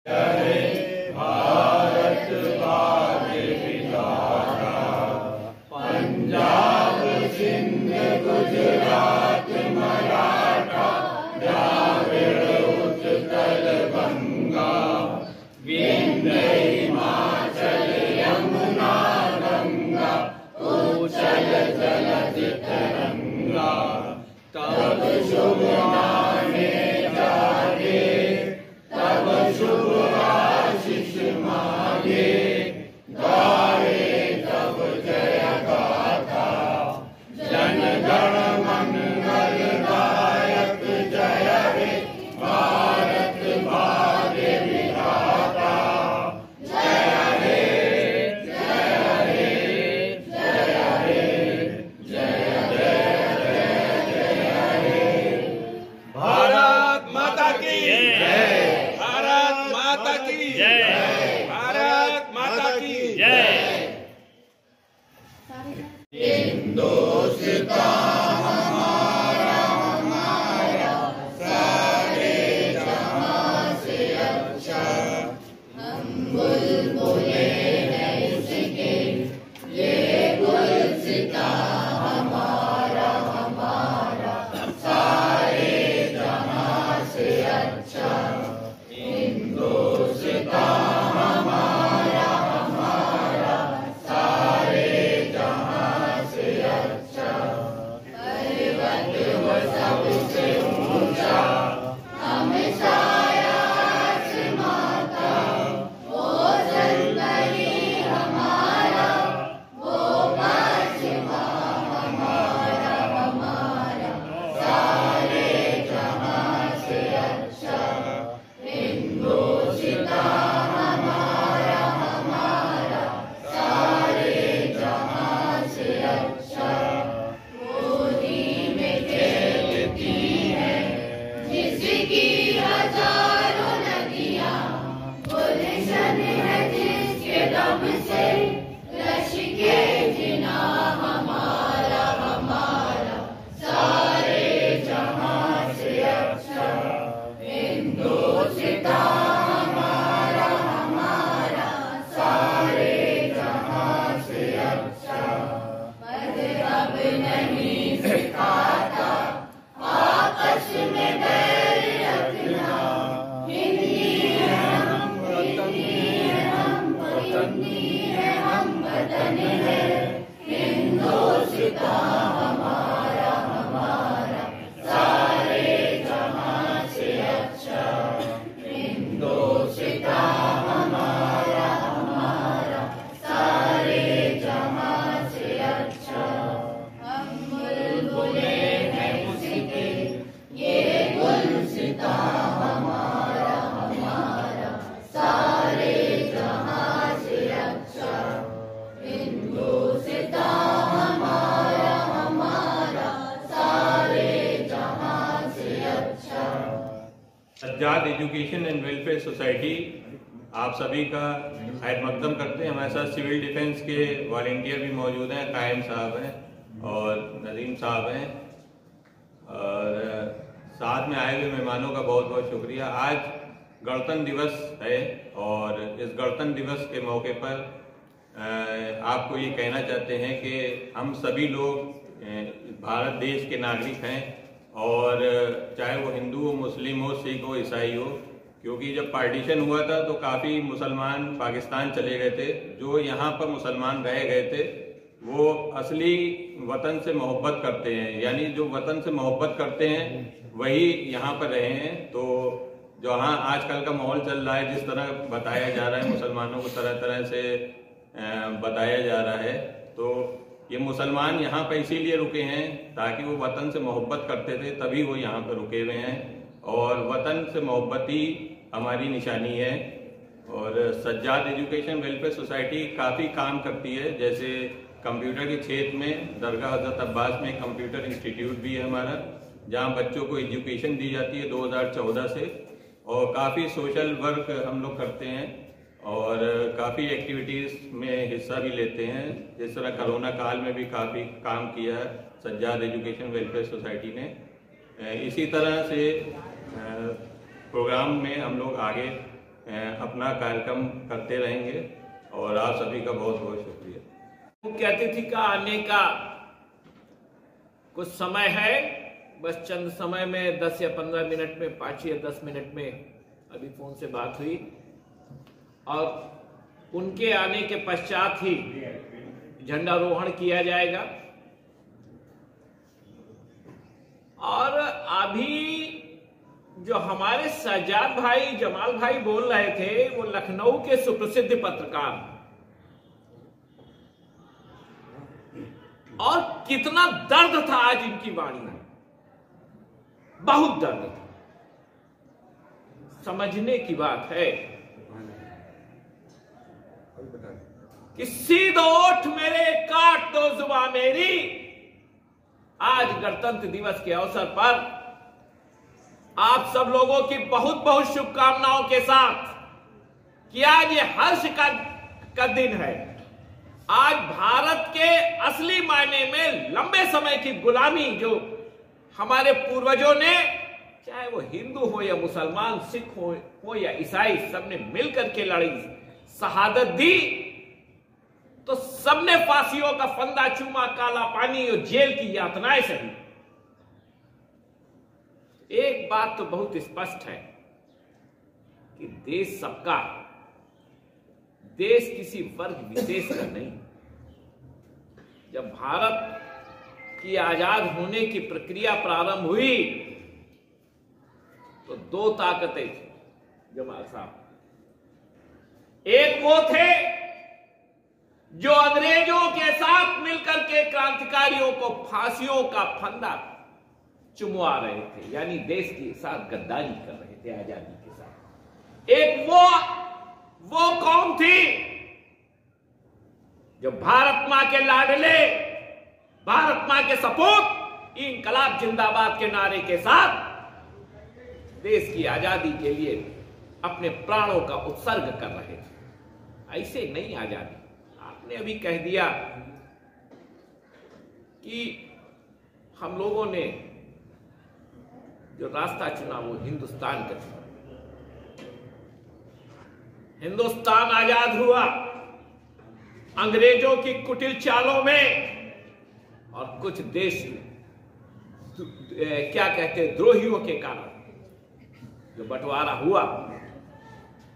जय भारत भाग्य विधाता, पंजाब सिंध गुजरात मराठा द्राविड़ उत्कल बंगा, विंध्य हिमाचल यमुना गंगा, उच्चल जलधि तरंगा। तब शुभ नामे जागे, तब शुभ आशीष मांगे, गाए तब जय गाथा। जन गण मंगल दायक जय हे भारत भाग्य विधाता। जय हे जय हे जय हे जय जय जय हे। भारत माता की जय, भारत माता की जय, भारत माता की जय। हिंदुस्तान हमारा हमारा, सारे जहां से अच्छा। हम बुलबुले हैं इसके, ये गुलसिता हमारा हमारा, सारे जहां से अच्छा। हिंदुस्तान हमारा हमारा, सारे जहां से अच्छा। पर्वत वो सबसे ऊंचा, हमें छाया आसमां का। वो जलपरी हमारा, वो पश्चिमा हमारा हमारा, सारे जहां से अच्छा। हिंदुस्तान हमारा हमारा, सारे जहां से अच्छा। गोदी में खेलती है जिसकी हजारों नदियां, गुलशन है जिसके दम से लश्के जिना हमारा हमारा, सारे जहां से अच्छा। हिंदुस्तान हमारा हमारा, सारे जहां से अच्छा। मज़हब नहीं सिखाता आपस में बैर रखना, हिंदी है हम हिंदी है हम हिंदी है हम वतन है। हिंदुस्तान हमारा हमारा, सारे जहां से अच्छा। हिंदुस्तान हमारा हमारा, सारे जहां से अच्छा। हम बुलबुले हैं उसके, ये गुलसिता हमारा हमारा, सारे जहां से अच्छा। हिंदुस्तान हमारा हमारा, सारे जहां से अच्छा। Sajjad education and welfare society आप सभी का खैर मकदम करते हैं। हमारे साथ सिविल डिफेंस के वॉलेंटियर भी मौजूद हैं, कायम साहब हैं और नदीम साहब हैं, और साथ में आए हुए मेहमानों का बहुत बहुत शुक्रिया। आज गणतंत्र दिवस है और इस गणतंत्र दिवस के मौके पर आपको ये कहना चाहते हैं कि हम सभी लोग भारत देश के नागरिक हैं, और चाहे वो हिंदू हो, मुस्लिम हो, सिख हो, ईसाई हो। क्योंकि जब पार्टीशन हुआ था तो काफ़ी मुसलमान पाकिस्तान चले गए थे। जो यहाँ पर मुसलमान रह गए थे वो असली वतन से मोहब्बत करते हैं, यानी जो वतन से मोहब्बत करते हैं वही यहाँ पर रहे हैं। तो जहाँ आजकल का माहौल चल रहा है, जिस तरह बताया जा रहा है, मुसलमानों को तरह तरह से बताया जा रहा है, तो ये मुसलमान यहाँ पर इसीलिए रुके हैं ताकि वो वतन से मोहब्बत करते थे, तभी वो यहाँ पर रुके हुए हैं। और वतन से मोहब्बत ही हमारी निशानी है। और सज्जाद एजुकेशन वेलफेयर सोसाइटी काफ़ी काम करती है, जैसे कंप्यूटर के क्षेत्र में दरगाह हज़रत अब्बास में कंप्यूटर इंस्टीट्यूट भी है हमारा, जहाँ बच्चों को एजुकेशन दी जाती है 2014 से। और काफ़ी सोशल वर्क हम लोग करते हैं और काफ़ी एक्टिविटीज़ में हिस्सा भी लेते हैं। जिस तरह कोरोना काल में भी काफ़ी काम किया है सज्जाद एजुकेशन वेलफेयर सोसाइटी ने। इसी तरह से प्रोग्राम में हम लोग आगे अपना कार्यक्रम करते रहेंगे और आप सभी का बहुत बहुत शुक्रिया। मुख्य अतिथि का आने का कुछ समय है, बस चंद समय में 10 या 15 मिनट में, 5 या 10 मिनट में अभी फोन से बात हुई और उनके आने के पश्चात ही झंडारोहण किया जाएगा। और अभी जो हमारे सज्जाद भाई, जमाल भाई बोल रहे थे, वो लखनऊ के सुप्रसिद्ध पत्रकार, और कितना दर्द था आज इनकी वाणी में, बहुत दर्द था। समझने की बात है कि सीधो ओठ मेरे, काट दो जुबां मेरी। आज गणतंत्र दिवस के अवसर पर आप सब लोगों की बहुत बहुत शुभकामनाओं के साथ कि आज ये हर्ष का दिन है। आज भारत के असली मायने में लंबे समय की गुलामी जो हमारे पूर्वजों ने, चाहे वो हिंदू हो या मुसलमान, सिख हो या ईसाई, सबने मिलकर के लड़ी, शहादत दी, तो सबने फांसियों का फंदा चूमा, काला पानी और जेल की यातनाएं सही। एक बात तो बहुत स्पष्ट है कि देश सबका, देश किसी वर्ग विशेष का नहीं। जब भारत की आजाद होने की प्रक्रिया प्रारंभ हुई तो 2 ताकतें थी जमाल साहब। एक वो थे जो अंग्रेजों के साथ मिलकर के क्रांतिकारियों को फांसियों का फंदा चुमवा रहे थे, यानी देश के साथ गद्दारी कर रहे थे आजादी के साथ। एक वो कौम थी जो भारत मां के लाडले, भारत मां के सपूत, इंकलाब जिंदाबाद के नारे के साथ देश की आजादी के लिए अपने प्राणों का उत्सर्ग कर रहे थे। ऐसे नहीं आजादी। आपने अभी कह दिया कि हम लोगों ने जो रास्ता चुना वो हिंदुस्तान का चुना। हिंदुस्तान आजाद हुआ अंग्रेजों की कुटिल चालों में और कुछ देश क्या कहते हैं, द्रोहियों के कारण जो बंटवारा हुआ।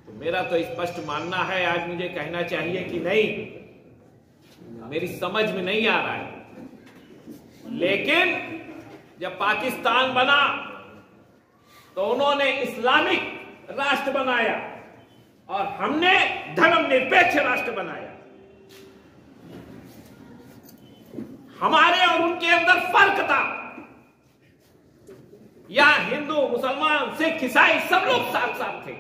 तो मेरा तो स्पष्ट मानना है, आज मुझे कहना चाहिए कि नहीं, मेरी समझ में नहीं आ रहा है, लेकिन जब पाकिस्तान बना तो उन्होंने इस्लामिक राष्ट्र बनाया और हमने धर्मनिरपेक्ष राष्ट्र बनाया। हमारे और उनके अंदर फर्क था। यहां हिंदू, मुसलमान, सिख, ईसाई सब लोग साथ साथ थे।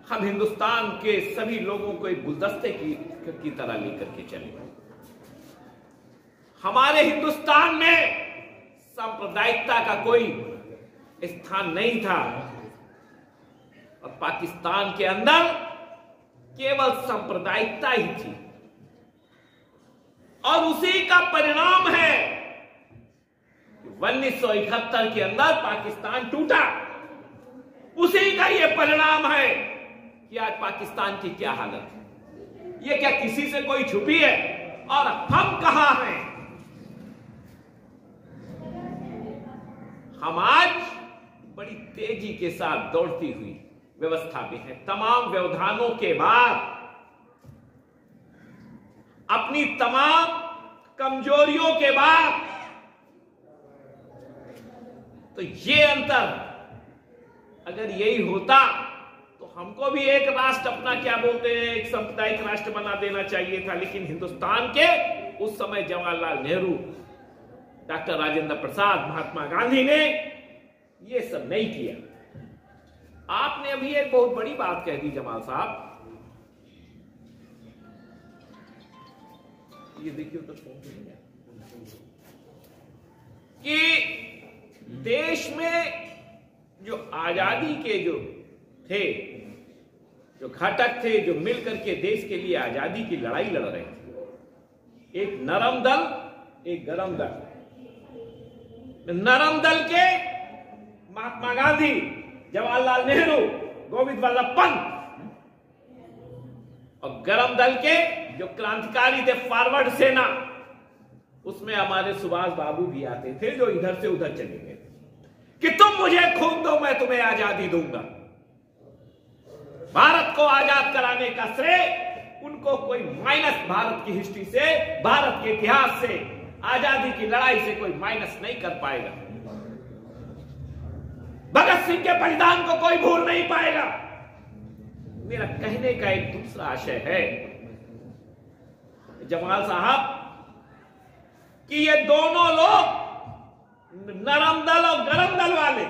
हम हिंदुस्तान के सभी लोगों को एक गुलदस्ते की तरह लेकर के चले। हमारे हिंदुस्तान में सांप्रदायिकता का कोई स्थान नहीं था और पाकिस्तान के अंदर केवल सांप्रदायिकता ही थी। और उसी का परिणाम है 1971 के अंदर पाकिस्तान टूटा। उसी का यह परिणाम है कि आज पाकिस्तान की क्या हालत है। यह क्या किसी से कोई छुपी है? और हम कहां हैं? हम आज बड़ी तेजी के साथ दौड़ती हुई व्यवस्था में है। तमाम व्यवधानों के बाद, अपनी तमाम कमजोरियों के बाद, तो ये अंतर अगर यही होता तो हमको भी एक राष्ट्र, अपना क्या बोलते हैं, एक सांप्रदायिक राष्ट्र बना देना चाहिए था। लेकिन हिंदुस्तान के उस समय जवाहरलाल नेहरू, डॉक्टर राजेंद्र प्रसाद, महात्मा गांधी ने ये सब नहीं किया। आपने अभी एक बहुत बड़ी बात कह दी जमाल साहब, ये देखिए तो कि देश में जो आजादी के जो थे, जो घटक थे, जो मिलकर के देश के लिए आजादी की लड़ाई लड़ रहे थे, एक नरम दल, एक गरम दल। नरम दल के महात्मा गांधी, जवाहरलाल नेहरू, गोविंद वल्लभ पंत, और गरम दल के जो क्रांतिकारी थे फॉरवर्ड सेना, उसमें हमारे सुभाष बाबू भी आते थे जो इधर से उधर चले गए कि तुम मुझे खून दो मैं तुम्हें आजादी दूंगा। भारत को आजाद कराने का श्रेय उनको कोई माइनस भारत की हिस्ट्री से, भारत के इतिहास से, आजादी की लड़ाई से कोई माइनस नहीं कर पाएगा। भगत सिंह के बलिदान को कोई भूल नहीं पाएगा। मेरा कहने का एक दूसरा आशय है जमाल साहब कि ये दोनों लोग नरम दल और गरम दल वाले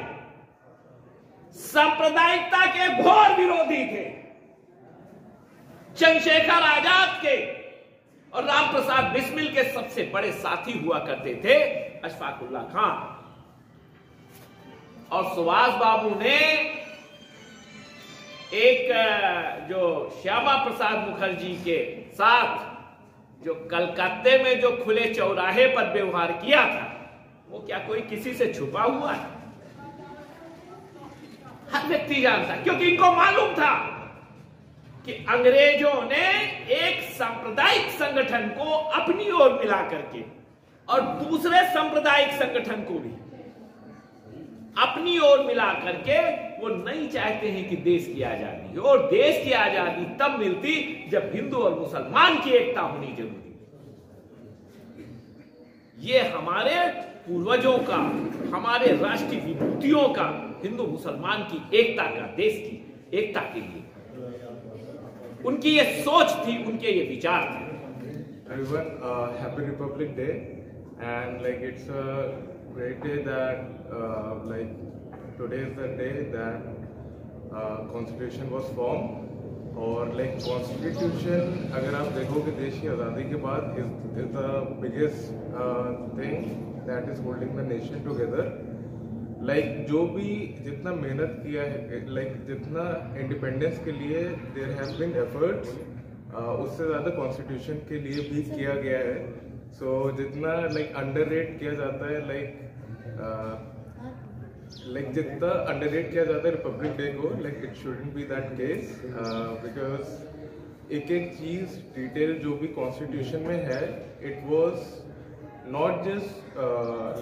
सांप्रदायिकता के घोर विरोधी थे। चंद्रशेखर आजाद के और राम प्रसाद बिस्मिल के सबसे बड़े साथी हुआ करते थे अशफाकुल्लाह खान, और सुभाष बाबू ने एक जो श्यामा प्रसाद मुखर्जी के साथ जो कलकत्ते में जो खुले चौराहे पर व्यवहार किया था, वो क्या कोई किसी से छुपा हुआ है? हर व्यक्ति जानता, क्योंकि इनको मालूम था कि अंग्रेजों ने एक सांप्रदायिक संगठन को अपनी ओर मिला करके और दूसरे सांप्रदायिक संगठन को भी अपनी ओर मिला करके वो नहीं चाहते हैं कि देश की आजादी हो, और देश की आजादी तब मिलती जब हिंदू और मुसलमान की एकता होनी जरूरी। ये हमारे पूर्वजों का, हमारे राष्ट्रीय विभूतियों का, हिंदू मुसलमान की एकता का, देश की एकता के लिए उनकी ये सोच थी, उनके ये विचार थे। Everyone, happy Republic Day, and like it's a great day that like today is the day that Constitution was formed, और like Constitution अगर आप देखोगे देश की आज़ादी के बाद is the biggest thing that is holding the nation together. Like जो भी जितना मेहनत किया है, like जितना इंडिपेंडेंस के लिए देयर हैव बीन एफर्ट्स, उससे ज़्यादा कॉन्स्टिट्यूशन के लिए भी किया गया है। सो जितना like अंडररेट किया जाता है, like जितना अंडररेट किया जाता है रिपब्लिक डे को, like it shouldn't be that case, because एक एक चीज़ डिटेल जो भी कॉन्स्टिट्यूशन में है, it was not just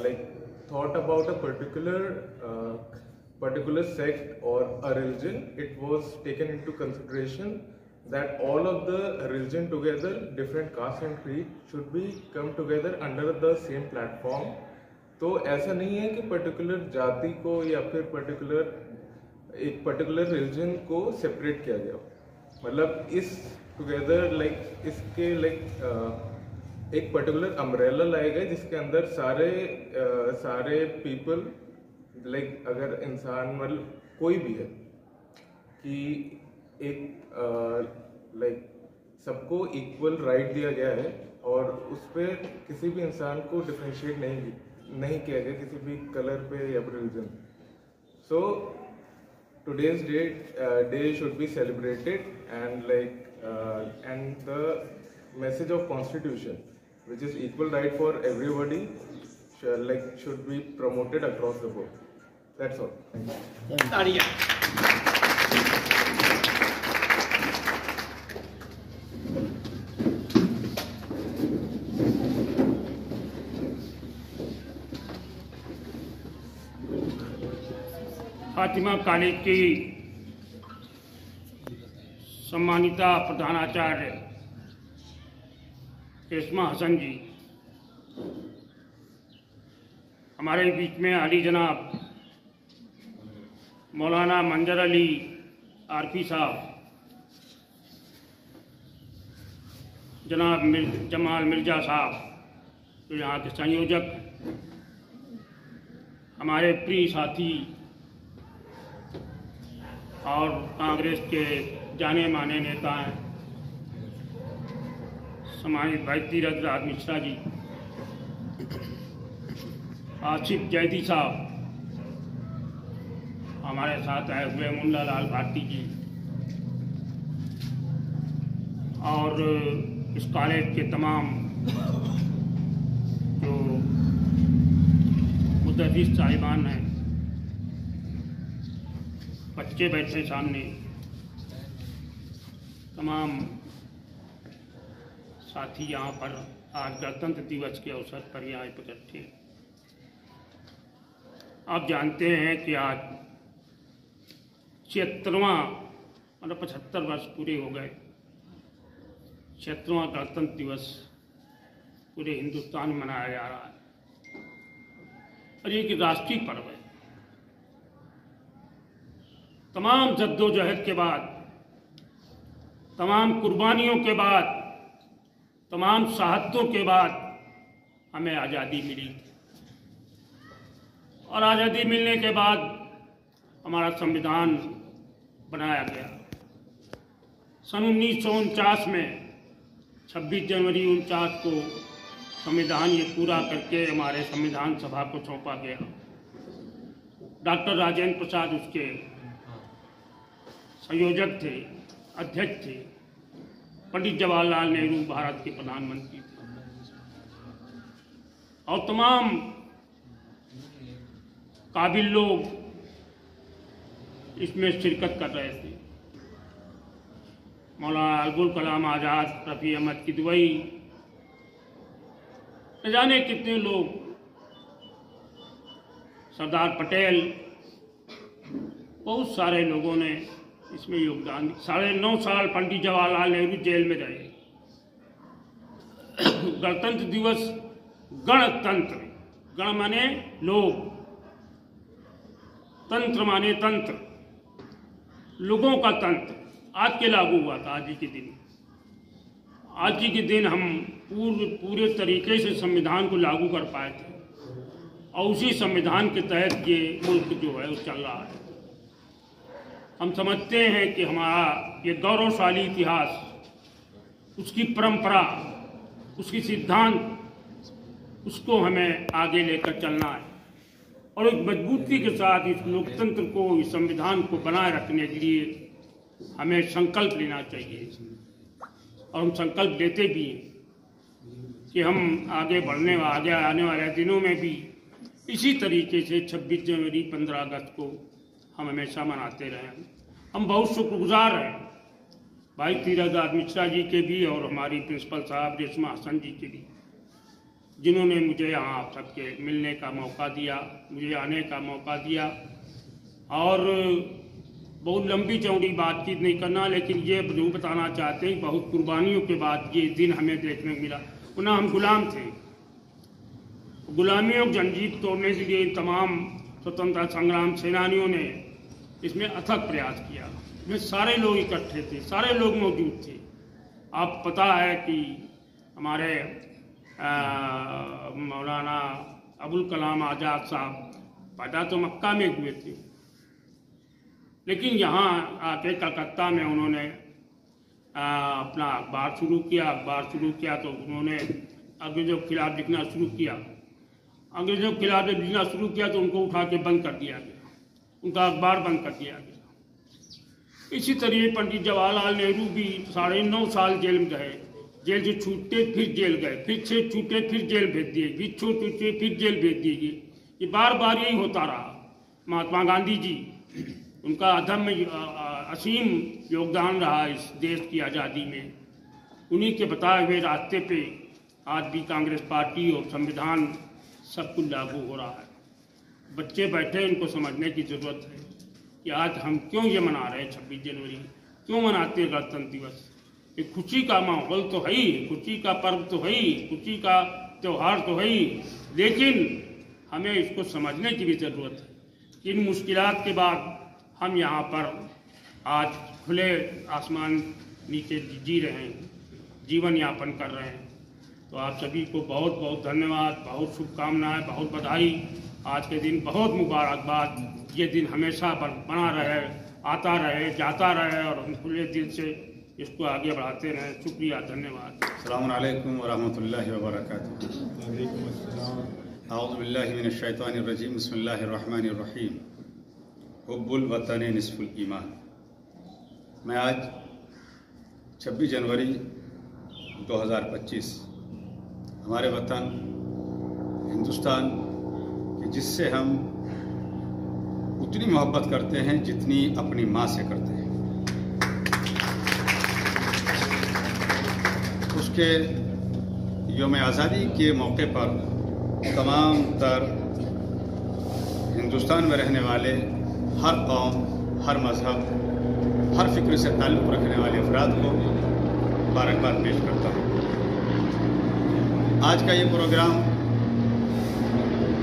like thought about a particular sect or a religion. It was taken into consideration that all of the religion together, different caste and creed, should be come together under the same platform. तो ऐसा नहीं है कि particular जाति को या फिर एक पर्टिकुलर रिलीजन को सेपरेट किया गया। मतलब इस टुगेदर लाइक इसके लाइक एक पर्टिकुलर अम्ब्रेला लाए गए जिसके अंदर सारे पीपल, लाइक अगर इंसान मतलब कोई भी है कि एक लाइक सबको इक्वल राइट दिया गया है, और उस पर किसी भी इंसान को डिफरेंशिएट नहीं किया गया किसी भी कलर पे या religion. So today's day should be celebrated, and like and the message of Constitution, which is equal right for everybody, should be promoted across the board. That's all. तालियां। फातिमा कॉलेज की सम्मानिता प्रधानाचार्य रेशमा हसन जी, हमारे बीच में अली जनाब मौलाना मंजर अली आरफी साहब, जनाब जमाल मिर्जा साहब जो यहाँ के संयोजक, हमारे प्रिय साथी और कांग्रेस के जाने माने नेता हैं समाज भाई तीरथ राज मिश्रा जी, आसिफ जैदी साहब, हमारे साथ आए हुए मुन्ना लाल भारती जी, और इस कॉलेज के तमाम जो मुदर्रिस साहिबान हैं, बच्चे बैठे सामने, तमाम साथी यहाँ पर आज गणतंत्र दिवस के अवसर पर यहाँ इकट्ठे। आप जानते हैं कि आज 76वां मतलब 75 वर्ष पूरे हो गए। 76वां गणतंत्र दिवस पूरे हिंदुस्तान में मनाया जा रहा है और ये एक राष्ट्रीय पर्व है। तमाम जद्दोजहद के बाद, तमाम कुर्बानियों के बाद, तमाम शहादतों के बाद हमें आज़ादी मिली और आज़ादी मिलने के बाद हमारा संविधान बनाया गया। सन 1949 में 26 जनवरी 1949 को संविधान ये पूरा करके हमारे संविधान सभा को सौंपा गया। डॉक्टर राजेंद्र प्रसाद उसके संयोजक थे, अध्यक्ष थे। पंडित जवाहरलाल नेहरू भारत के प्रधानमंत्री थे और तमाम काबिल लोग इसमें शिरकत कर रहे थे। मौलाना अबुल कलाम आज़ाद, रफ़ी अहमद किदवई, न जाने कितने लोग, सरदार पटेल, बहुत सारे लोगों ने इसमें योगदान। 9.5 साल पंडित जवाहरलाल नेहरू जेल में रहे। गणतंत्र दिवस, गणतंत्र, गण माने लोग, तंत्र माने तंत्र, लोगों का तंत्र आज के लागू हुआ था। आज ही के दिन, आज ही के दिन हम पूरे तरीके से संविधान को लागू कर पाए थे और उसी संविधान के तहत ये मुल्क जो है वो चल रहा है। हम समझते हैं कि हमारा ये गौरवशाली इतिहास, उसकी परंपरा, उसकी सिद्धांत, उसको हमें आगे लेकर चलना है और एक मजबूती के साथ इस लोकतंत्र को, इस संविधान को बनाए रखने के लिए हमें संकल्प लेना चाहिए और हम संकल्प लेते भी हैं कि हम आगे आने वाले दिनों में भी इसी तरीके से 26 जनवरी 15 अगस्त को हम हमेशा मनाते रहें। हम बहुत शुक्रगुजार हैं भाई तीरथ मिश्रा जी के भी और हमारी प्रिंसिपल साहब रेशमा हसन जी के भी, जिन्होंने मुझे यहाँ आप सबके मिलने का मौका दिया, मुझे आने का मौका दिया। और बहुत लंबी चौड़ी बातचीत नहीं करना, लेकिन ये जरूर बताना चाहते हैं बहुत कुर्बानियों के बाद ये दिन हमें देखने को मिला। उन्हें हम गुलाम थे, गुलामियों की जंजीर तोड़ने के लिए तमाम स्वतंत्रता संग्राम सेनानियों ने इसमें अथक प्रयास किया। इसमें सारे लोग इकट्ठे थे, सारे लोग मौजूद थे। आप पता है कि हमारे मौलाना अबुल कलाम आज़ाद साहब पैदा तो मक्का में हुए थे, लेकिन यहाँ आके कलकत्ता में उन्होंने अपना अखबार शुरू किया तो उन्होंने अंग्रेज़ों के खिलाफ लिखना शुरू किया। अंग्रेज़ों के खिलाफ जब लिखना शुरू किया तो उनको उठा के बंद कर दिया गया, उनका अखबार बंद कर दिया गया। इसी तरह पंडित जवाहरलाल नेहरू भी 9.5 साल जेल में रहे। जेल से छूटे फिर जेल गए, फिर से छूटे फिर जेल भेज दिए, फिर छूटे फिर जेल भेज दिए गए। ये बार बार यही होता रहा। महात्मा गांधी जी, उनका अदम्य असीम योगदान रहा इस देश की आज़ादी में। उन्हीं के बताए हुए रास्ते पे आज भी कांग्रेस पार्टी और संविधान सब कुछ लागू हो रहा है। बच्चे बैठे, इनको समझने की ज़रूरत है कि आज हम क्यों ये मना रहे हैं। 26 जनवरी क्यों मनाते हैं गणतंत्र दिवस? एक खुशी का माहौल तो है ही, खुशी का पर्व तो है ही, खुशी का त्यौहार तो है ही, लेकिन हमें इसको समझने की भी ज़रूरत है कि इन मुश्किलात के बाद हम यहाँ पर आज खुले आसमान नीचे जी रहे हैं, जीवन यापन कर रहे हैं। तो आप सभी को बहुत बहुत धन्यवाद, बहुत शुभकामनाएं, बहुत बधाई। आज के दिन बहुत मुबारकबाद। ये दिन हमेशा बना रहे, आता रहे, जाता रहे और हम खुले दिल से इसको आगे बढ़ाते रहें। शुक्रिया, धन्यवाद। अस्सलामु अलैकुम व रहमतुल्लाहि व बरकातुहू। अऊज़ु बिल्लाहि मिनश शैतानिर रजीम। बिस्मिल्लाहिर रहमानिर रहीम। हुब्बुल वतन निस्फुल ईमान। मैं आज 26 जनवरी 2025 हमारे वतन हिंदुस्तान कि जिससे हम उतनी मोहब्बत करते हैं जितनी अपनी माँ से करते हैं। उसके यौम आज़ादी के मौके पर तमाम तर हिंदुस्तान में रहने वाले हर कौम, हर मज़हब, हर फिक्र से ताल्लुक़ रखने वाले अफराद को मुबारकबाद पेश करता हूँ। आज का ये programme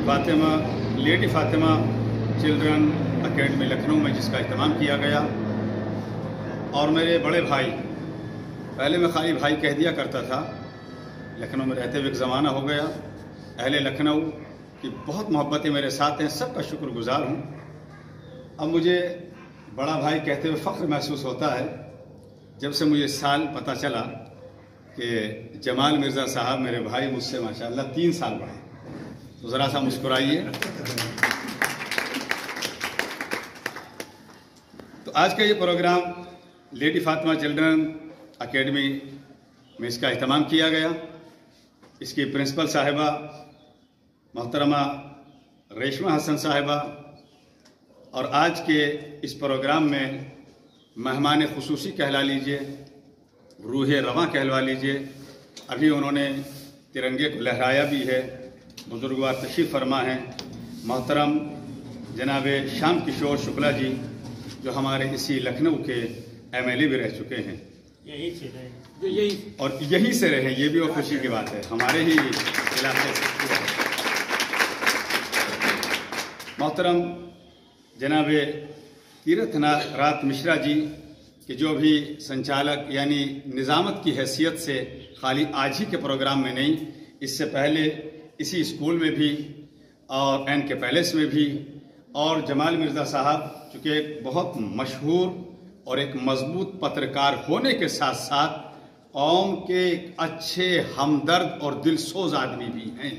Fatima, lady Fatima children academy Lucknow में जिसका इत्तेमाम किया गया, और मेरे बड़े भाई, पहले मैं खाली भाई कह दिया करता था, लखनऊ में रहते हुए एक ज़माना हो गया, अहले लखनऊ की बहुत मोहब्बतें मेरे साथ हैं, सबका शुक्रगुजार हूँ। अब मुझे बड़ा भाई कहते हुए फ़ख्र महसूस होता है जब से मुझे साल पता चला कि जमाल मिर्ज़ा साहब मेरे भाई मुझसे माशाअल्लाह 3 साल बड़े, तो ज़रा सा मुस्कुराइए। तो आज का ये programme lady Fatima children academy में इसका इत्तेमाम किया गया। इसकी प्रिंसिपल साहिबा मोहतरमा रेशमा हसन साहिबा, और आज के इस प्रोग्राम में मेहमान खुसूसी कहला लीजिए, रूह रवां कहलवा लीजिए, अभी उन्होंने तिरंगे को लहराया भी है, बुजुर्गवार तशरीफ़ फरमा हैं, मोहतरम जनाब श्याम किशोर शुक्ला जी जो हमारे इसी लखनऊ के MLA भी रह चुके हैं, यही से रहे, और यहीं से रहे, ये भी और खुशी की बात है, हमारे ही इलाके से। मोहतरम जनाब तीर्थनाथ मिश्रा जी कि जो भी संचालक यानी निज़ामत की हैसियत से खाली आज ही के प्रोग्राम में नहीं, इससे पहले इसी स्कूल में भी और NK पैलेस में भी, और जमाल मिर्ज़ा साहब चूँकि एक बहुत मशहूर और एक मजबूत पत्रकार होने के साथ साथ कौम के एक अच्छे हमदर्द और दिलसोज आदमी भी हैं।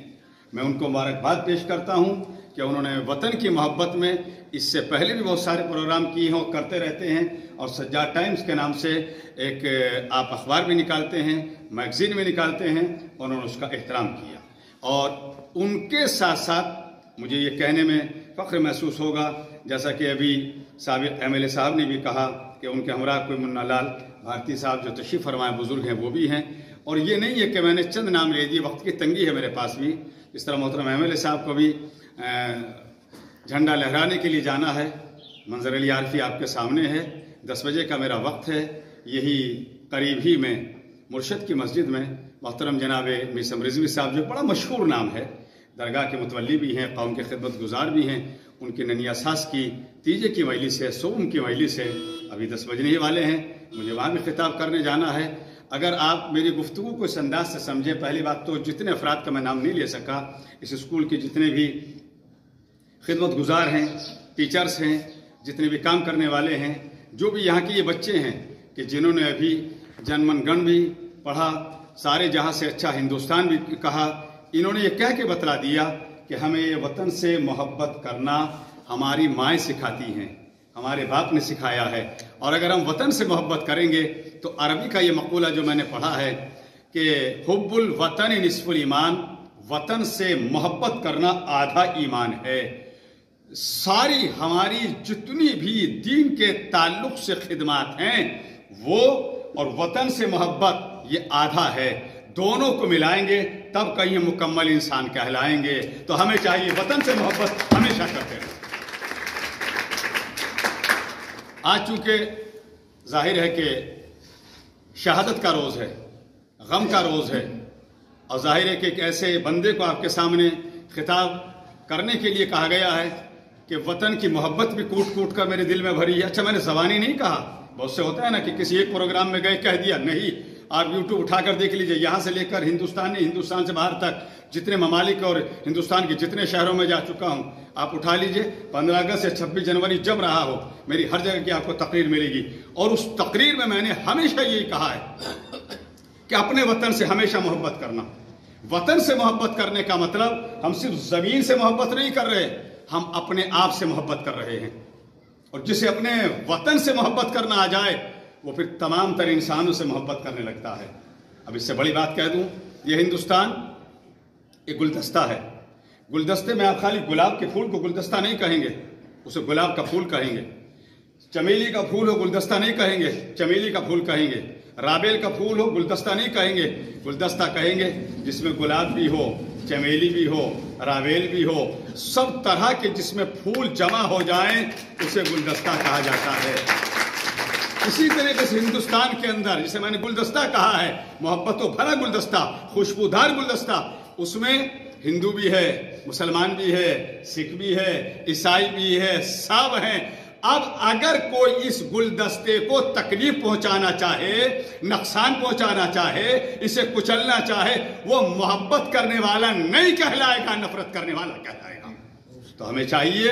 मैं उनको मुबारकबाद पेश करता हूँ कि उन्होंने वतन की मोहब्बत में इससे पहले भी बहुत सारे प्रोग्राम किए हैं और करते रहते हैं, और सज्जाद टाइम्स के नाम से एक आप अखबार भी निकालते हैं, मैगज़ीन भी निकालते हैं, उन्होंने उसका एहतराम किया। और उनके साथ साथ मुझे ये कहने में फ़ख्र महसूस होगा, जैसा कि अभी साबिक़ MLA साहब ने भी कहा कि उनके हमरा कोई मुन्ना लाल भारती साहब जो तशरीफ़ फरमाए बुज़ुर्ग हैं वो भी हैं, और ये नहीं है कि मैंने चंद नाम ले दिए, वक्त की तंगी है मेरे पास भी। इस तरह मोहतरम MLA साहब को भी झंडा लहराने के लिए जाना है। मंजर अली आरफी आपके सामने है, 10 बजे का मेरा वक्त है। यही करीब ही में मुर्शद की मस्जिद में मोहतरम जनाब मीसम रिजवी साहब जो बड़ा मशहूर नाम है, दरगाह के मुतवल्ली भी हैं, कौम के खिदमत गुजार भी हैं, उनकी ननिया सास की तीजे की मजलिस है, सोम की मजलिस है, अभी 10 बजने ही वाले हैं, मुझे वहाँ भी खिताब करने जाना है। अगर आप मेरी गुफ्तगू को इस अंदाज से समझें, पहली बात तो जितने अफराद का मैं नाम नहीं ले सका, इस स्कूल के जितने भी खिदमत गुजार हैं, टीचर्स हैं, जितने भी काम करने वाले हैं, जो भी यहाँ के ये बच्चे हैं कि जिन्होंने अभी जनमन गण भी पढ़ा, सारे जहाँ से अच्छा हिंदुस्तान भी कहा, इन्होंने ये कह के बतला दिया कि हमें ये वतन से मोहब्बत करना हमारी माएँ सिखाती हैं, हमारे बाप ने सिखाया है। और अगर हम वतन से मोहब्बत करेंगे तो अरबी का ये मक़ूला जो मैंने पढ़ा है कि हुब्बुल वतन निस्फुल ईमान, वतन से मोहब्बत करना आधा ईमान है। सारी हमारी जितनी भी दीन के ताल्लुक से खिदमत हैं वो और वतन से मोहब्बत ये आधा है, दोनों को मिलाएंगे तब कहीं मुकम्मल इंसान कहलाएंगे। तो हमें चाहिए वतन से मोहब्बत हमेशा करते रहें। आज चूंकि जाहिर है कि शहादत का रोज़ है, गम का रोज़ है, और जाहिर है कि एक ऐसे बंदे को आपके सामने खिताब करने के लिए कहा गया है कि वतन की मोहब्बत भी कूट कूट कर मेरे दिल में भरी है। अच्छा, मैंने ज़बानी नहीं कहा, बहुत से होता है ना कि किसी एक प्रोग्राम में गए कह दिया, नहीं। आप यूट्यूब उठाकर देख लीजिए, यहाँ से लेकर हिंदुस्तान से बाहर तक जितने ममालिक और हिंदुस्तान के जितने शहरों में जा चुका हूँ, आप उठा लीजिए। 15 अगस्त या 26 जनवरी जब रहा हो, मेरी हर जगह की आपको तकरीर मिलेगी, और उस तकरीर में मैंने हमेशा यही कहा है कि अपने वतन से हमेशा मोहब्बत करना। वतन से मोहब्बत करने का मतलब हम सिर्फ ज़मीन से मोहब्बत नहीं कर रहे, हम अपने आप से मोहब्बत कर रहे हैं। और जिसे अपने वतन से मोहब्बत करना आ जाए वो फिर तमाम तर इंसानों से मोहब्बत करने लगता है। अब इससे बड़ी बात कह दूं, ये हिंदुस्तान एक गुलदस्ता है। गुलदस्ते में आप खाली गुलाब के फूल को गुलदस्ता नहीं कहेंगे, उसे गुलाब का फूल कहेंगे। चमेली का फूल हो गुलदस्ता नहीं कहेंगे, चमेली का फूल कहेंगे। राबेल का फूल हो गुलदस्ता नहीं कहेंगे, गुलदस्ता कहेंगे। जिसमें गुलाब भी हो, चमेली भी हो, राबेल भी हो, सब तरह के जिसमें फूल जमा हो जाएं उसे गुलदस्ता कहा जाता है। इसी तरीके से हिंदुस्तान के अंदर जिसे मैंने गुलदस्ता कहा है, मोहब्बतों भरा गुलदस्ता, खुशबूदार गुलदस्ता, उसमें हिंदू भी है, मुसलमान भी है, सिख भी है, ईसाई भी है, सब हैं। अब अगर कोई इस गुलदस्ते को तकलीफ पहुंचाना चाहे, नुकसान पहुंचाना चाहे, इसे कुचलना चाहे, वो मोहब्बत करने वाला नहीं कहलाएगा, नफरत करने वाला कहलाएगा। तो हमें चाहिए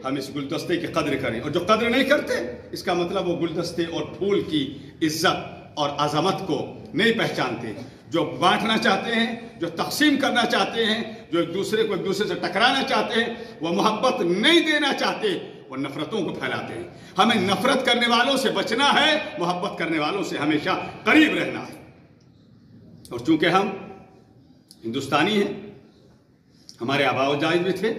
हम इस गुलदस्ते की कद्र करें, और जो कद्र नहीं करते इसका मतलब वो गुलदस्ते और फूल की इज्जत और अजमत को नहीं पहचानते। जो बांटना चाहते हैं, जो तकसीम करना चाहते हैं, जो एक दूसरे को एक दूसरे से टकराना चाहते हैं, वो मोहब्बत नहीं देना चाहते, वो नफरतों को फैलाते हैं। हमें नफरत करने वालों से बचना है, मोहब्बत करने वालों से हमेशा करीब रहना है। और चूंकि हम हिंदुस्तानी हैं, हमारे आबा व अजदाद भी थे,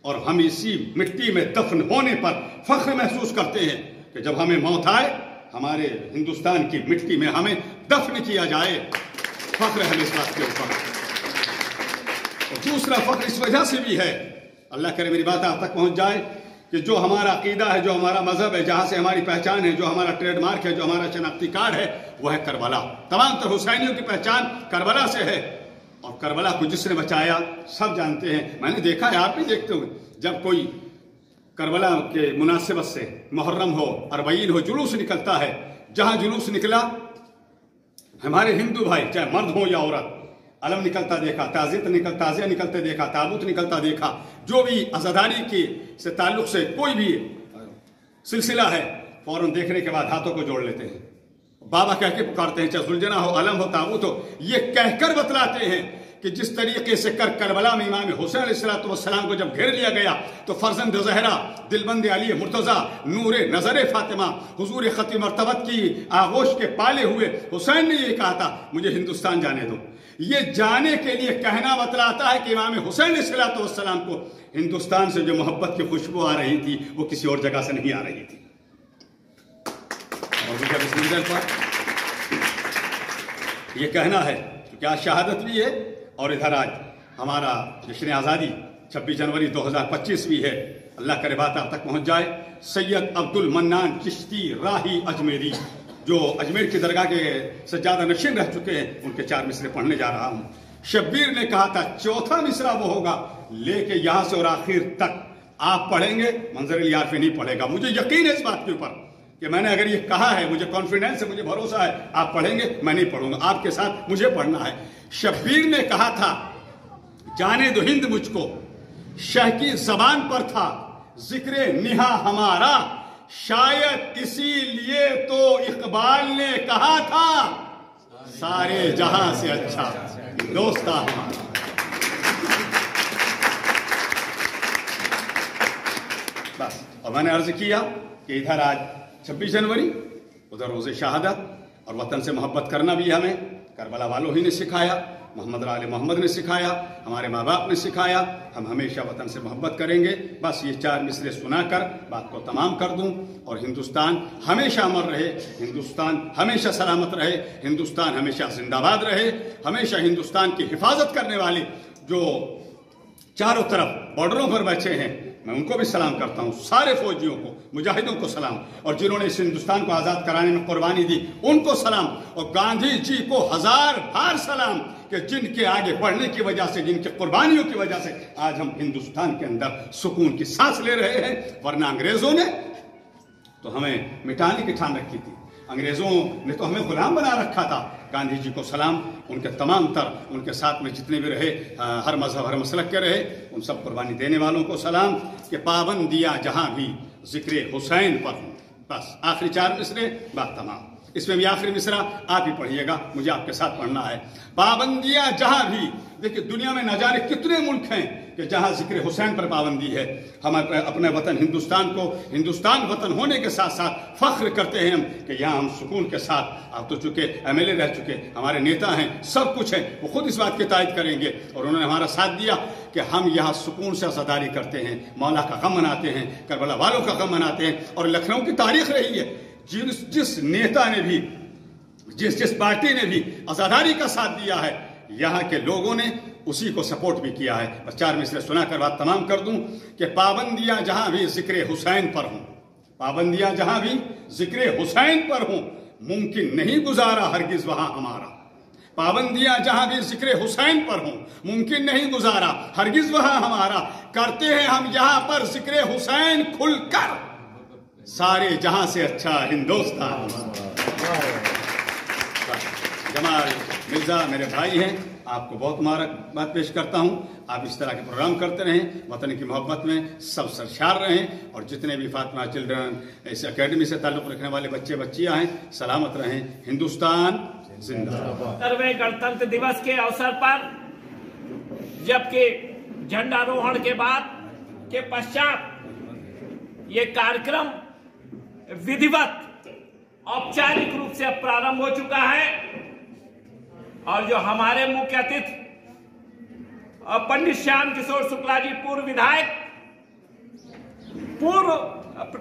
और हम इसी मिट्टी में दफन होने पर फख्र महसूस करते हैं कि जब हमें मौत आए, हमारे हिंदुस्तान की मिट्टी में हमें दफन किया जाए। फख्र है इस बात के ऊपर। और दूसरा फख्र इस वजह से भी है, अल्लाह करे मेरी बात आप तक पहुंच जाए, कि जो हमारा अकीदा है, जो हमारा मजहब है, जहां से हमारी पहचान है, जो हमारा ट्रेडमार्क है, जो हमारा शनाख्ती कार्ड है, वह है करबला। तमाम तर हुसैनियों की पहचान करबला से है, और करबला को जिसने बचाया सब जानते हैं। मैंने देखा है, आप भी देखते हो, जब कोई करबला के मुनासिबत से मुहर्रम हो, अरबईन हो, जुलूस निकलता है, जहां जुलूस निकला, हमारे हिंदू भाई चाहे मर्द हो या औरत, अलम निकलता देखा, ताजिया निकलते देखा, ताबूत निकलता देखा, जो भी अज़ादारी के से ताल्लुक से कोई भी सिलसिला है, फौरन देखने के बाद हाथों को जोड़ लेते हैं, बाबा कह के पुकारते हैं, चाहे सुलझना हो, अलम हो, ताबूत हो। ये कहकर बतलाते हैं कि जिस तरीके से करबला में इमाम हुसैन अलैहिस्सलाम को जब घेर लिया गया, तो फर्जंद ज़हरा, दिलबंद अली मुर्तज़ा, नूरे नज़र फातिमा, हुजूर खत्म मर्तबत की आगोश के पाले हुए हुसैन ने ये कहा था, मुझे हिंदुस्तान जाने दो। ये जाने के लिए कहना बतलाता है कि इमाम हुसैन अलैहिस्सलाम को हिंदुस्तान से जो मोहब्बत की खुशबू आ रही थी, वो किसी और जगह से नहीं आ रही थी। और जब इस मंजिल पर यह कहना है, क्योंकि आज शहादत भी है, और इधर आज हमारा जश्न आज़ादी 26 जनवरी 2025 भी है। अल्लाह करे बात आप तक पहुंच जाए। सैयद अब्दुल मन्नान चिश्ती राही अजमेरी, जो अजमेर की दरगाह के सज्जादा नशीन रह चुके हैं, उनके 4 मिसरे पढ़ने जा रहा हूं। शब्बीर ने कहा था, चौथा मिसरा वो होगा लेके यहां से और आखिर तक आप पढ़ेंगे, मंजर यार पे नहीं पढ़ेगा। मुझे यकीन है इस बात के ऊपर कि मैंने अगर ये कहा है, मुझे कॉन्फिडेंस है, मुझे भरोसा है, आप पढ़ेंगे, मैं नहीं पढ़ूंगा, आपके साथ मुझे पढ़ना है। शब्बीर ने कहा था, जाने दो हिंद मुझको, शह की जबान पर था जिक्र निहा हमारा, शायद इसीलिए तो इकबाल ने कहा था, सारे जहां से अच्छा दोस्ता हमारा। बस, और मैंने अर्ज किया कि इधर आज 26 जनवरी, उधर रोज़े शहादत, और वतन से मोहब्बत करना भी हमें करबला वालों ही ने सिखाया, मोहम्मद आले मोहम्मद ने सिखाया, हमारे माँ बाप ने सिखाया। हम हमेशा वतन से मोहब्बत करेंगे। बस ये 4 मिसरे सुनाकर बात को तमाम कर दूं, और हिंदुस्तान हमेशा अमर रहे, हिंदुस्तान हमेशा सलामत रहे, हिंदुस्तान हमेशा जिंदाबाद रहे। हमेशा हिंदुस्तान की हिफाजत करने वाले जो चारों तरफ बॉर्डरों पर बैठे हैं, मैं उनको भी सलाम करता हूं, सारे फौजियों को, मुजाहिदों को सलाम, और जिन्होंने इस हिंदुस्तान को आज़ाद कराने में कुर्बानी दी उनको सलाम, और गांधी जी को हजार बार सलाम कि जिनके आगे बढ़ने की वजह से, जिनकी कुर्बानियों की वजह से आज हम हिंदुस्तान के अंदर सुकून की सांस ले रहे हैं। वरना अंग्रेजों ने तो हमें मिटाने की ठान रखी थी, अंग्रेजों ने तो हमें गुलाम बना रखा था। गांधी जी को सलाम, उनके तमाम तर, उनके साथ में जितने भी रहे, हर मजहब हर मसलक के रहे, उन सब कुर्बानी देने वालों को सलाम कि पाबंदियां जहां भी जिक्र हुसैन पर हूं। बस आखिरी 4 मिसरे, बात तमाम। इसमें भी आखिरी मिसरा आप ही पढ़िएगा, मुझे आपके साथ पढ़ना है। पाबंदियां जहां भी, देखिए दुनिया में न जाने कितने मुल्क हैं कि जहां जिक्र हुसैन पर पाबंदी है। हम अपने वतन हिंदुस्तान को हिंदुस्तान वतन होने के साथ साथ फख्र करते हैं हम कि यहाँ हम सुकून के साथ, आप तो चूंकि MLA रह चुके, हमारे नेता हैं, सब कुछ है, वो खुद इस बात की तायद करेंगे और उन्होंने हमारा साथ दिया कि हम यहाँ सुकून से अज़ादारी करते हैं, मौला का गम मनाते हैं, करबला वालों का गम मनाते हैं। और लखनऊ की तारीख रही है, जिस नेता ने भी, जिस पार्टी ने भी अज़ादारी का साथ दिया है, यहाँ के लोगों ने उसी को सपोर्ट भी किया है। बस 4 मिसरे सुनाकर बात तमाम कर दूं कि पाबंदियां जहां भी जिक्र हुसैन पर हों, पाबंदियां जहां भी जिक्र हुसैन पर हों, मुमकिन नहीं गुजारा हरगिज वहां हमारा। पाबंदियां जहां भी जिक्र हुसैन पर हों, मुमकिन नहीं गुजारा हरगिज वहां हमारा। करते हैं हम यहां पर जिक्र हुसैन खुलकर, सारे जहां से अच्छा हिंदुस्तान। जमाल मिर्जा मेरे भाई हैं, आपको बहुत मुबारकबाद पेश करता हूं। आप इस तरह के प्रोग्राम करते रहें, वतन की मोहब्बत में सब सरशार रहें, और जितने भी फातिमा चिल्ड्रन इस एकेडमी से ताल्लुक़ रखने वाले बच्चे बच्चियां हैं, सलामत रहें। हिंदुस्तान जिंदाबाद। 17वें गणतंत्र दिवस के अवसर पर, जबकि झंडारोहण के बाद के पश्चात ये कार्यक्रम विधिवत औपचारिक रूप से अब प्रारंभ हो चुका है, और जो हमारे मुख्य अतिथि पंडित श्याम किशोर शुक्ला जी, पूर्व विधायक, पूर्व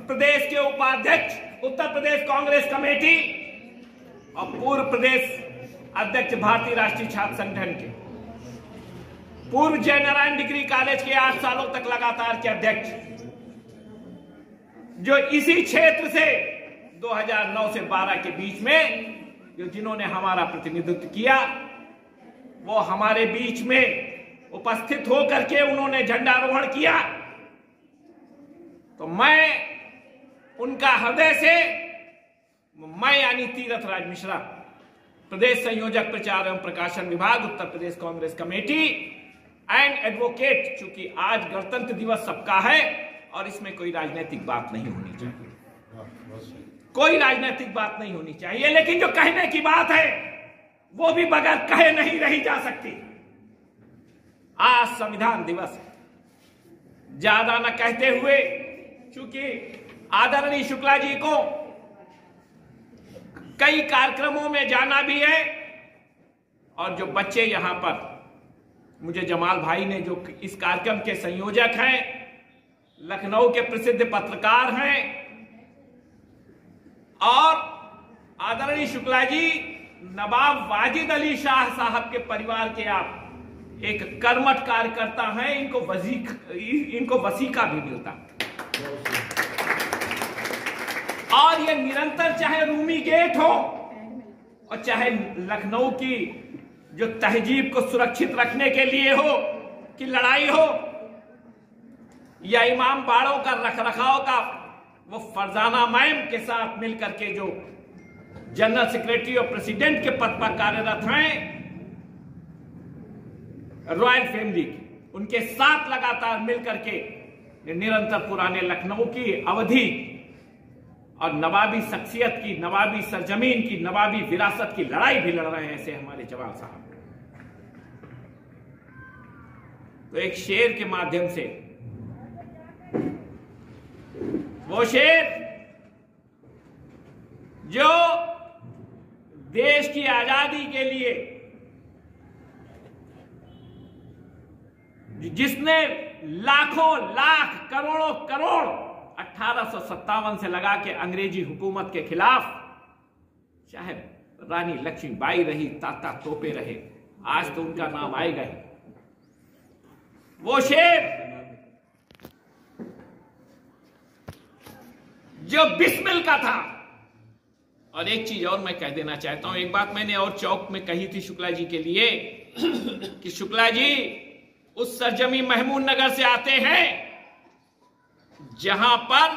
प्रदेश के उपाध्यक्ष उत्तर प्रदेश कांग्रेस कमेटी और पूर्व प्रदेश अध्यक्ष भारतीय राष्ट्रीय छात्र संगठन के, पूर्व जय नारायण डिग्री कॉलेज के 8 सालों तक लगातार के अध्यक्ष, जो इसी क्षेत्र से 2009 से 12 के बीच में जिन्होंने हमारा प्रतिनिधित्व किया, वो हमारे बीच में उपस्थित होकर के उन्होंने झंडारोहण किया। तो मैं उनका हृदय से, मैं यानी तीरथ राज मिश्रा, प्रदेश संयोजक प्रचार एवं प्रकाशन विभाग Uttar Pradesh Congress committee and advocate, चूंकि आज गणतंत्र दिवस सबका है और इसमें कोई राजनीतिक बात नहीं होनी चाहिए, कोई राजनीतिक बात नहीं होनी चाहिए, लेकिन जो कहने की बात है वो भी बगैर कहे नहीं रही जा सकती। आज संविधान दिवस है, ज्यादा न कहते हुए, चूंकि आदरणीय शुक्ला जी को कई कार्यक्रमों में जाना भी है, और जो बच्चे यहां पर, मुझे जमाल भाई ने, जो इस कार्यक्रम के संयोजक हैं, लखनऊ के प्रसिद्ध पत्रकार हैं, और आदरणीय शुक्ला जी नवाब वाजिद अली शाह साहब के परिवार के आप एक कर्मठ कार्यकर्ता हैं, इनको वसीका भी मिलता, और ये निरंतर, चाहे रूमी गेट हो और चाहे लखनऊ की जो तहजीब को सुरक्षित रखने के लिए हो कि लड़ाई हो, या इमाम बाड़ों का रखरखाव का वो फरजाना मैम के साथ मिलकर के जो जनरल सेक्रेटरी और प्रेसिडेंट के पद पर कार्यरत हैं रॉयल फैमिली की, उनके साथ लगातार मिलकर के निरंतर पुराने लखनऊ की अवधि और नवाबी शख्सियत की, नवाबी सरजमीन की, नवाबी विरासत की लड़ाई भी लड़ रहे हैं ऐसे हमारे जवान साहब। तो एक शेर के माध्यम से, वो शेर जो देश की आजादी के लिए, जिसने लाखों लाख करोड़ों करोड़ 1857 से लगा के अंग्रेजी हुकूमत के खिलाफ, चाहे रानी लक्ष्मीबाई रही, ताता तोपे रहे, आज तो उनका नाम आएगा ही। वो शेर जो बिस्मिल का था। और एक चीज और मैं कह देना चाहता हूं, एक बात मैंने और चौक में कही थी शुक्ला जी के लिए कि शुक्ला जी उस सरजमी महमूद नगर से आते हैं जहां पर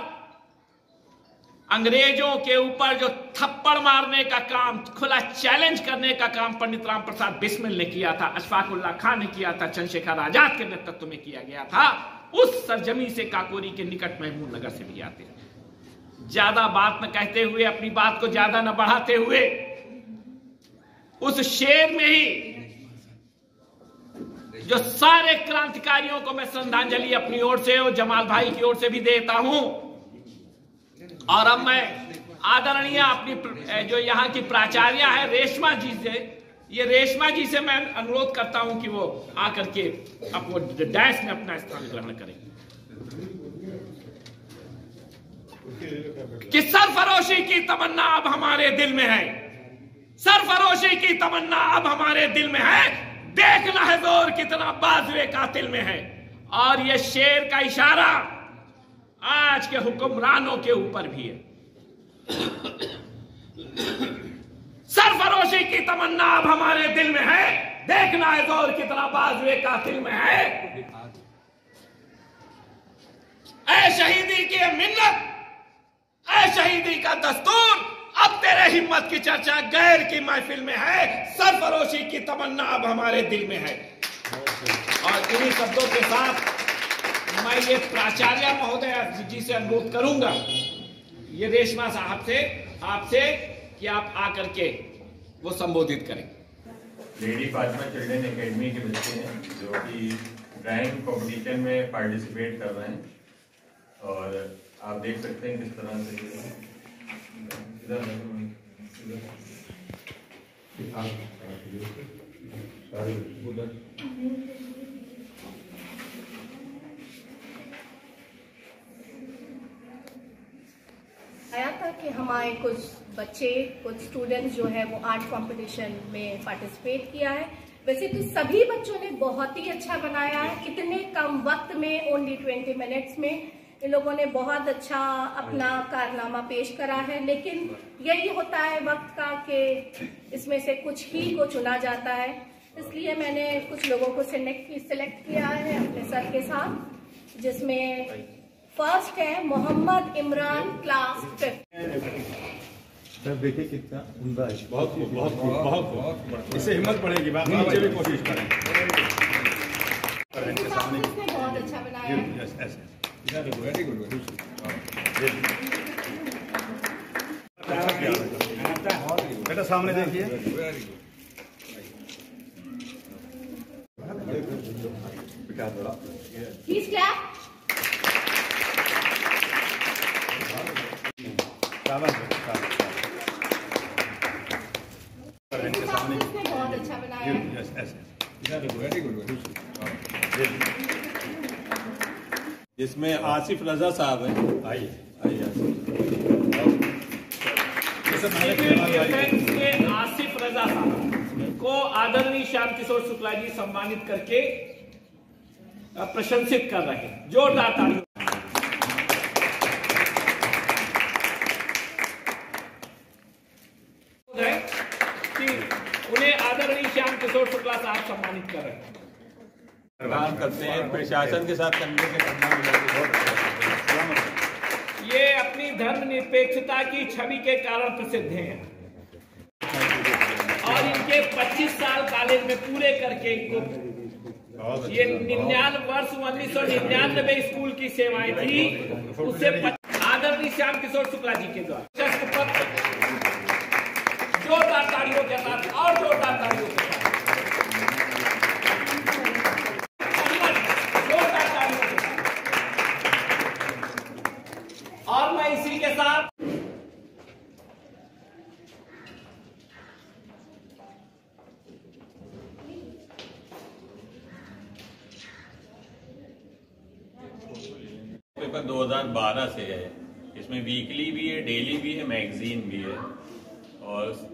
अंग्रेजों के ऊपर जो थप्पड़ मारने का काम, खुला चैलेंज करने का काम पंडित राम प्रसाद बिस्मिल ने किया था, अशफाकुल्लाह खान ने किया था, चंद्रशेखर आजाद के नेतृत्व में किया गया था। उस सरजमी से, काकोरी के निकट महमूद नगर से भी आते हैं, ज्यादा बात न कहते हुए, अपनी बात को ज्यादा न बढ़ाते हुए, उस शेर में ही जो सारे क्रांतिकारियों को मैं श्रद्धांजलि अपनी ओर से और जमाल भाई की ओर से भी देता हूं। और अब मैं आदरणीय अपनी जो यहाँ की प्राचार्य है रेशमा जी से, ये रेशमा जी से मैं अनुरोध करता हूं कि वो आकर के अपने डैश में अपना स्थान ग्रहण करें। कि सरफरोशी की तमन्ना अब हमारे दिल में है, सरफरोशी की तमन्ना अब हमारे दिल में है, देखना है जोर कितना बाजुए कातिल में है। और ये शेर का इशारा आज के हुक्मरानों के ऊपर भी है। सरफरोशी की तमन्ना अब हमारे दिल में है, देखना है जोर कितना बाजुए कातिल में है। ऐ शहीदी की मिन्नत, ऐ शहीदी का दस्तूर, अब तेरे हिम्मत की चर्चा गैर की महफिल में है, सरफरोशी की तमन्ना अब हमारे दिल में है। और इन्हीं शब्दों के साथ मैं ये प्राचार्य महोदय जी से अनुरोध करूंगा, ये रेशमा साहब से, आपसे, कि आप आकर के वो संबोधित करें। लेडी फातिमा चिल्ड्रन एकेडमी के बच्चे हैं जो कि ड्राइंग कंपटीशन में पार्टिसिपेट कर रहे हैं, और आप देख सकते हैं किस तरह से आया था कि हमारे कुछ बच्चे, कुछ स्टूडेंट्स जो है वो आर्ट कंपटीशन में पार्टिसिपेट किया है। वैसे तो सभी बच्चों ने बहुत ही अच्छा बनाया है, इतने कम वक्त में, ओनली 20 मिनट्स में इन लोगों ने बहुत अच्छा अपना कारनामा पेश करा है। लेकिन यही होता है वक्त का कि इसमें से कुछ ही को चुना जाता है, इसलिए मैंने कुछ लोगों को सिलेक्ट किया है अपने सर के साथ, जिसमें फर्स्ट है Mohammad Imran, class 5th। Sir देखिए कितना उम्दा है, बहुत बहुत बहुत बहुत, इससे हिम्मत बढ़ेगी, बात नीचे भी कोशिश करें। बहुत अच्छा बनाया है। वेरी गुड, बेटा सामने देखिए। Please clap. बहुत अच्छा बनाया है। Very good. इसमें आसिफ रजा साहब हैं। आइए आसिफ रजा साहब को आदरणीय श्याम किशोर शुक्ला जी सम्मानित करके प्रशंसित कर रहे हैं। जोरदार तालियों। उन्हें आदरणीय श्याम किशोर शुक्ला साहब सम्मानित कर रहे हैं। काम करते हैं प्रशासन के साथ करने के ये अपनी धर्मनिरपेक्षता की छवि के कारण प्रसिद्ध हैं, और इनके 25 साल कॉलेज में पूरे करके इनको ये 1999 स्कूल की सेवाएं थी, उससे आदरणीय श्याम किशोर शुक्ला जी के द्वारा जोरदार तालियों के साथ, और जोरदार तालियों के साथ, जोरदार तालियों के साथ। और मैं इसी के साथ पेपर 2012 से है। इसमें वीकली भी है, डेली भी है, मैगजीन भी है, और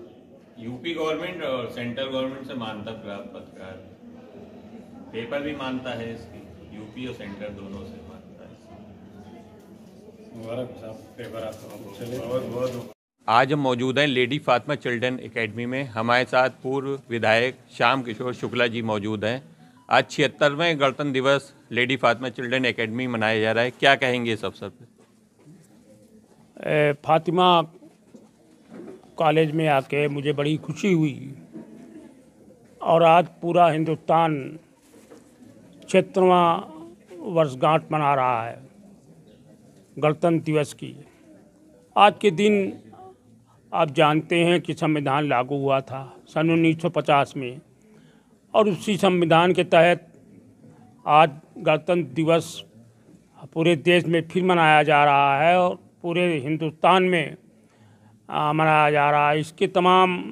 यूपी गवर्नमेंट और सेंट्रल गवर्नमेंट से मान्यता प्राप्त पत्रकार पेपर भी मानता है इसकी, यूपी और सेंट्रल दोनों से मानता है। मुबारक साहब, पेपर आपको चले। बहुत आज हम मौजूद हैं लेडी फातिमा चिल्ड्रन एकेडमी में। हमारे साथ पूर्व विधायक श्याम किशोर शुक्ला जी मौजूद हैं। आज 76वें गणतंत्र दिवस लेडी फातिमा चिल्ड्रन एकेडमी मनाया जा रहा है, क्या कहेंगे इस अवसर पर? फातिमा कॉलेज में आके मुझे बड़ी खुशी हुई, और आज पूरा हिंदुस्तान 76वां वर्षगांठ मना रहा है गणतंत्र दिवस की। आज के दिन आप जानते हैं कि संविधान लागू हुआ था सन 1950 में, और उसी संविधान के तहत आज गणतंत्र दिवस पूरे देश में फिर मनाया जा रहा है और पूरे हिंदुस्तान में मनाया जा रहा है। इसके तमाम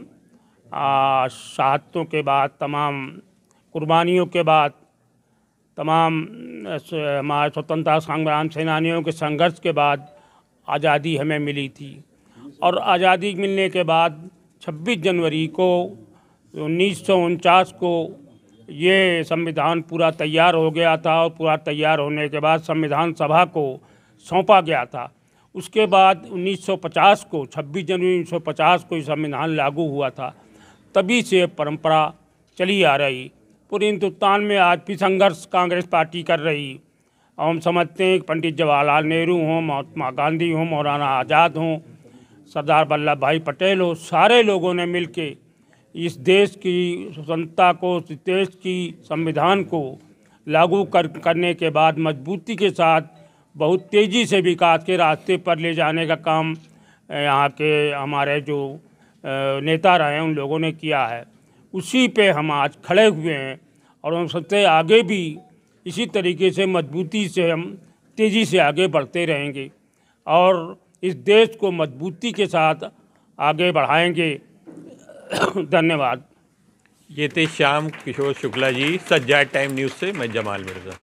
शहादतों के बाद, तमाम कुर्बानियों के बाद, तमाम हमारे स्वतंत्रता संग्राम सेनानियों के संघर्ष के बाद आज़ादी हमें मिली थी। और आज़ादी मिलने के बाद 26 जनवरी को 1949 को ये संविधान पूरा तैयार हो गया था, और पूरा तैयार होने के बाद संविधान सभा को सौंपा गया था। उसके बाद 1950 को 26 जनवरी 1950 को ये संविधान लागू हुआ था। तभी से परंपरा चली आ रही। पूरे हिंदुस्तान में आज भी संघर्ष कांग्रेस पार्टी कर रही, और हम समझते हैं कि पंडित जवाहरलाल नेहरू हों, महात्मा गांधी हों, मौलाना आज़ाद हों, सरदार वल्लभ भाई पटेल हो, सारे लोगों ने मिलके इस देश की स्वतंत्रता को, इस देश की संविधान को लागू करने के बाद मजबूती के साथ बहुत तेज़ी से विकास के रास्ते पर ले जाने का काम यहाँ के हमारे जो नेता रहे हैं उन लोगों ने किया है। उसी पे हम आज खड़े हुए हैं, और हम सबसे आगे भी इसी तरीके से मजबूती से हम तेज़ी से आगे बढ़ते रहेंगे और इस देश को मजबूती के साथ आगे बढ़ाएंगे। धन्यवाद। ये थे श्याम किशोर शुक्ला जी, सज्जाद टाइम न्यूज़ से। मैं जमाल मिर्ज़ा।